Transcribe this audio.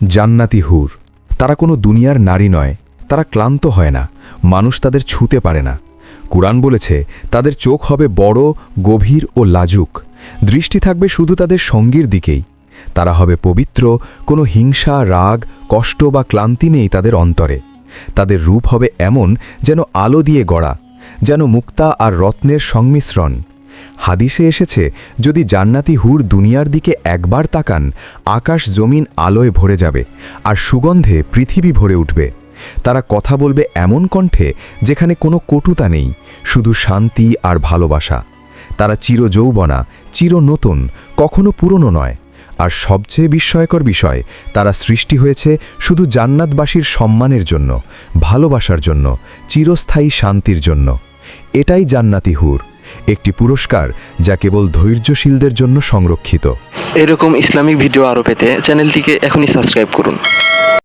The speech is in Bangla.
জান্নাতি হুর, তারা কোনো দুনিয়ার নারী নয়, তারা ক্লান্ত হয় না, মানুষ তাদের ছুঁতে পারে না। কুরআন বলেছে তাদের চোখ হবে বড়, গভীর ও লাজুক, দৃষ্টি থাকবে শুধু তাদের সঙ্গীর দিকেই। তারা হবে পবিত্র, কোনো হিংসা, রাগ, কষ্ট বা ক্লান্তি নেই তাদের অন্তরে। তাদের রূপ হবে এমন যেন আলো দিয়ে গড়া, যেন মুক্তা আর রত্নের সংমিশ্রণ। হাদিসে এসেছে, যদি জান্নাতি হুর দুনিয়ার দিকে একবার তাকান, আকাশ জমিন আলোয় ভরে যাবে আর সুগন্ধে পৃথিবী ভরে উঠবে। তারা কথা বলবে এমন কণ্ঠে যেখানে কোনো কটুতা নেই, শুধু শান্তি আর ভালোবাসা। তারা চিরযৌবনা, চির নতুন, কখনো পুরনো নয়। আর সবচেয়ে বিস্ময়কর বিষয়, তারা সৃষ্টি হয়েছে শুধু জান্নাতবাসীর সম্মানের জন্য, ভালোবাসার জন্য, চিরস্থায়ী শান্তির জন্য। এটাই জান্নাতি হুর, একটি পুরস্কার যা কেবল ধৈর্যশীলদের জন্য সংরক্ষিত। এরকম ইসলামিক ভিডিও আরও পেতে চ্যানেলটিকে এখনই সাবস্ক্রাইব করুন।